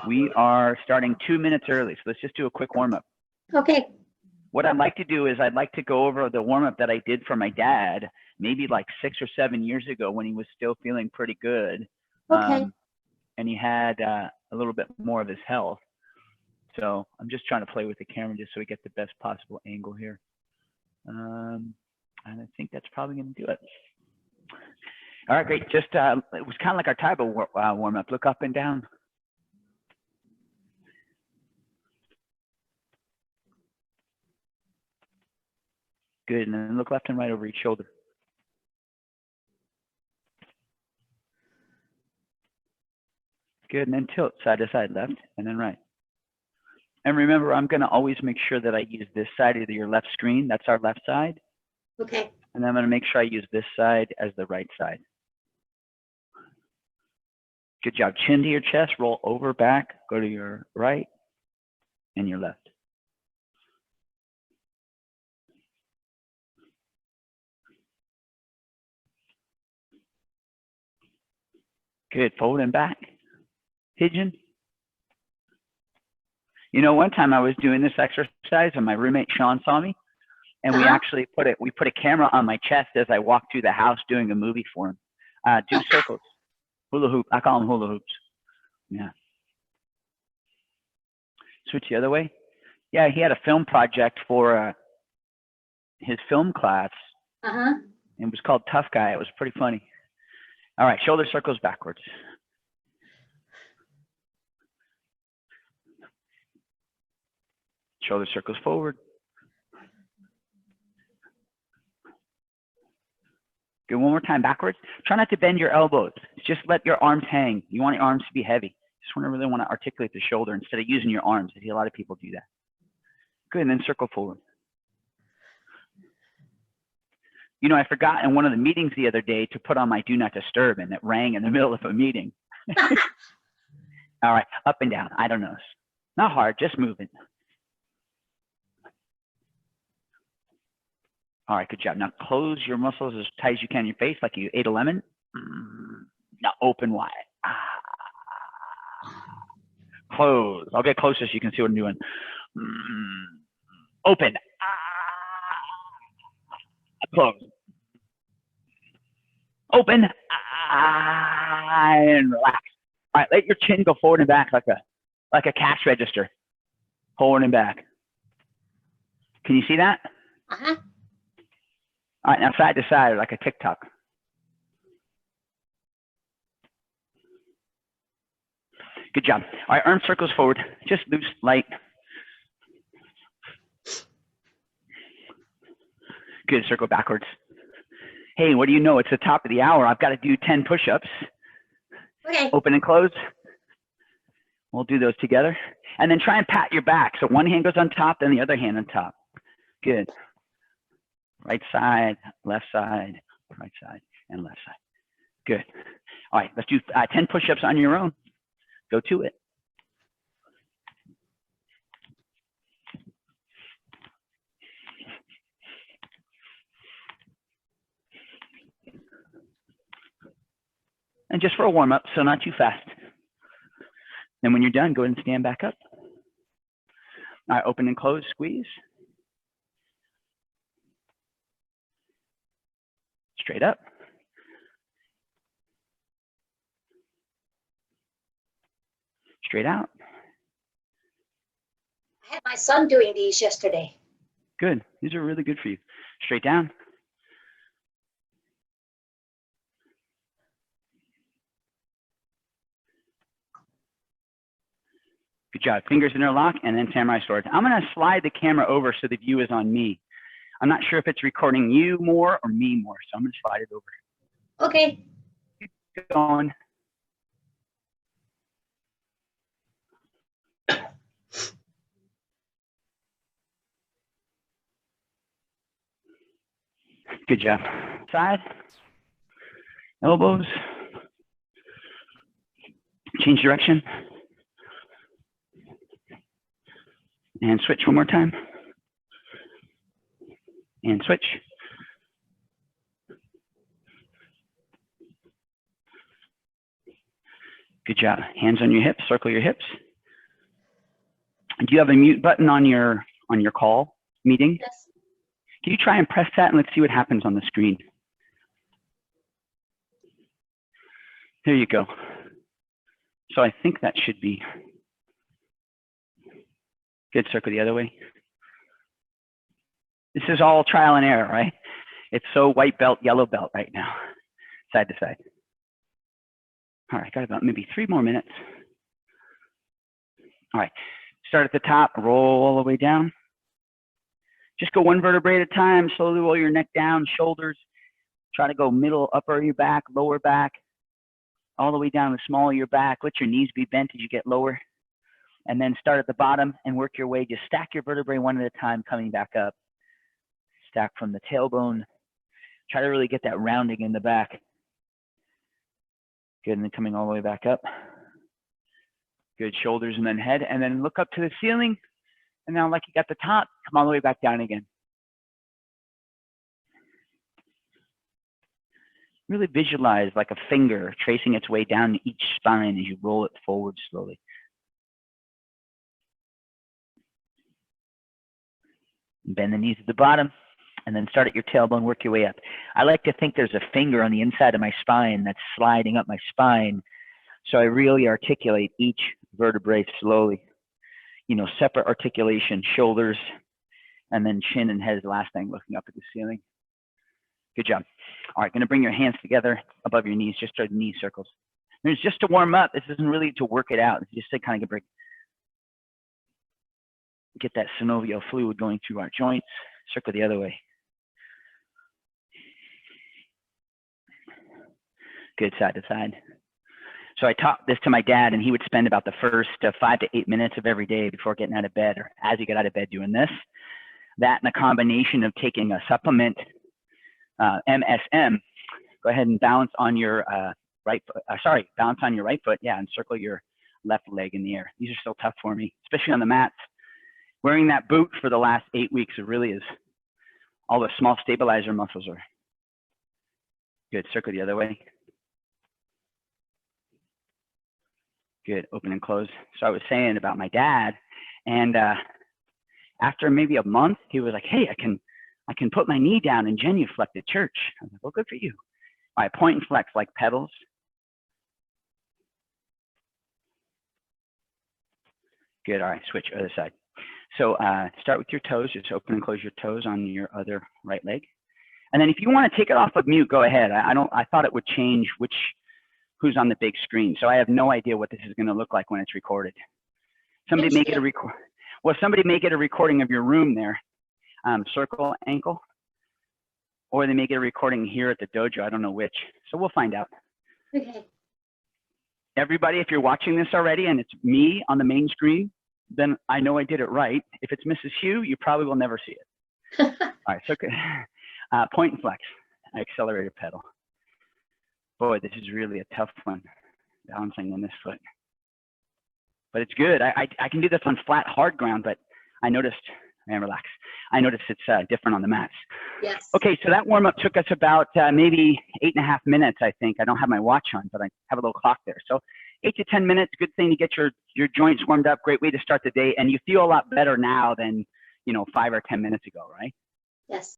We are starting 2 minutes early, so let's just do a quick warm-up. Okay. What I'd like to do is I'd like to go over the warm-up that I did for my dad, maybe like 6 or 7 years ago when he was still feeling pretty good. Okay. And he had a little bit more of his health. So I'm just trying to play with the camera just so we get the best possible angle here. And I think that's probably going to do it. All right, great. Just it was kind of like our type of warm-up. Look up and down. Good, and then look left and right over each shoulder. Good, and then tilt side to side, left and then right. And remember, I'm going to always make sure that I use this side of your left screen. That's our left side. Okay. And then I'm going to make sure I use this side as the right side. Good job. Chin to your chest, roll over, back, go to your right and your left. Good, forward and back. Pigeon. You know, one time I was doing this exercise and my roommate Sean saw me, and we actually put a camera on my chest as I walked through the house doing a movie for him. Do circles, hula hoop. I call them hula hoops. Yeah. Switch the other way. Yeah, he had a film project for his film class. It was called Tough Guy. It was pretty funny. All right, shoulder circles backwards. Shoulder circles forward. Good, one more time backwards. Try not to bend your elbows. Just let your arms hang. You want your arms to be heavy. Just really want to articulate the shoulder instead of using your arms. I see a lot of people do that. Good, and then circle forward. You know, I forgot in one of the meetings the other day to put on my do not disturb, and it rang in the middle of a meeting. All right, up and down. I don't know. Not hard, just moving. All right, good job. Now close your muscles as tight as you can in your face, like you ate a lemon. Now open wide. Close. I'll get closer so you can see what I'm doing. Open. Close. Open. And relax. All right, let your chin go forward and back like a cash register. Forward and back. Can you see that? All right, now side to side like a TikTok. Good job. All right, arm circles forward. Just loose, light. Good, circle backwards. Hey, what do you know? It's the top of the hour. I've got to do 10 push-ups. Okay. Open and close. We'll do those together. And then try and pat your back. So one hand goes on top, then the other hand on top. Good. Right side, right side, and left side. Good. All right, let's do 10 push-ups on your own. Go to it. And just for a warm-up, so not too fast. And when you're done, go ahead and stand back up. All right, open and close, squeeze. Straight up. Straight out. I had my son doing these yesterday. Good. These are really good for you. Straight down. Good job. Fingers interlock and then samurai swords. I'm going to slide the camera over so the view is on me. I'm not sure if it's recording you more or me more, so I'm going to slide it over. Okay. Keep going. Good job. Side. Elbows. Change direction. And switch one more time. And switch. Good job. Hands on your hips, circle your hips. Do you have a mute button on your call meeting? Yes. Can you try and press that, and let's see what happens on the screen? There you go. So I think that should be good. Circle the other way. This is all trial and error, right? It's so white belt, yellow belt right now, side to side. All right, got about maybe 3 more minutes. All right, start at the top, roll all the way down. Just go 1 vertebrae at a time, slowly roll your neck down, shoulders. Try to go middle, upper of your back, lower back, all the way down the small of your back. Let your knees be bent as you get lower. And then start at the bottom and work your way. Just stack your vertebrae 1 at a time, coming back up. Stack from the tailbone. Try to really get that rounding in the back. Good, and then coming all the way back up. Good, shoulders and then head. And then look up to the ceiling. And now like you got the top, come all the way back down again. Really visualize like a finger tracing its way down each spine as you roll it forward slowly. Bend the knees at the bottom, and then start at your tailbone, work your way up. I like to think there's a finger on the inside of my spine that's sliding up my spine. So I really articulate each vertebrae slowly. You know, separate articulation, shoulders, and then chin and head is the last thing, looking up at the ceiling. Good job. All right, gonna bring your hands together above your knees, just start knee circles. There's just to warm up. This isn't really to work it out. It's just to kind of get that synovial fluid going through our joints. Circle the other way. Good, side to side. So I taught this to my dad, and he would spend about the first 5 to 8 minutes of every day before getting out of bed, or as he got out of bed, doing this. That and a combination of taking a supplement, MSM. Go ahead and balance on your right foot. Balance on your right foot. Yeah, and circle your left leg in the air. These are still tough for me, especially on the mats. Wearing that boot for the last 8 weeks, it really is. All the small stabilizer muscles are good. Circle the other way. Good, open and close. So I was saying about my dad, and after maybe a month, he was like, hey, I can put my knee down and genuflect at church. I was like, well, good for you. All right, point and flex like pedals. Good, all right, switch other side. So start with your toes, just open and close your toes on your other right leg. And then if you want to take it off of mute, go ahead. I thought it would change who's on the big screen. So I have no idea what this is going to look like when it's recorded. Somebody may get a record. Well, somebody may get a recording of your room there, circle, ankle, or they may get a recording here at the dojo. I don't know which. So we'll find out. Okay. Everybody, if you're watching this already and it's me on the main screen, then I know I did it right. If it's Mrs. Hugh, you probably will never see it. All right, so point and flex, accelerator pedal. Boy, this is really a tough one, balancing on this foot. But it's good. I can do this on flat, hard ground, but I noticed, man, relax. I noticed it's different on the mats. Yes. Okay, so that warm-up took us about maybe 8.5 minutes, I think. I don't have my watch on, but I have a little clock there. So 8 to 10 minutes, good thing to get your joints warmed up. Great way to start the day. And you feel a lot better now than, 5 or 10 minutes ago, right? Yes.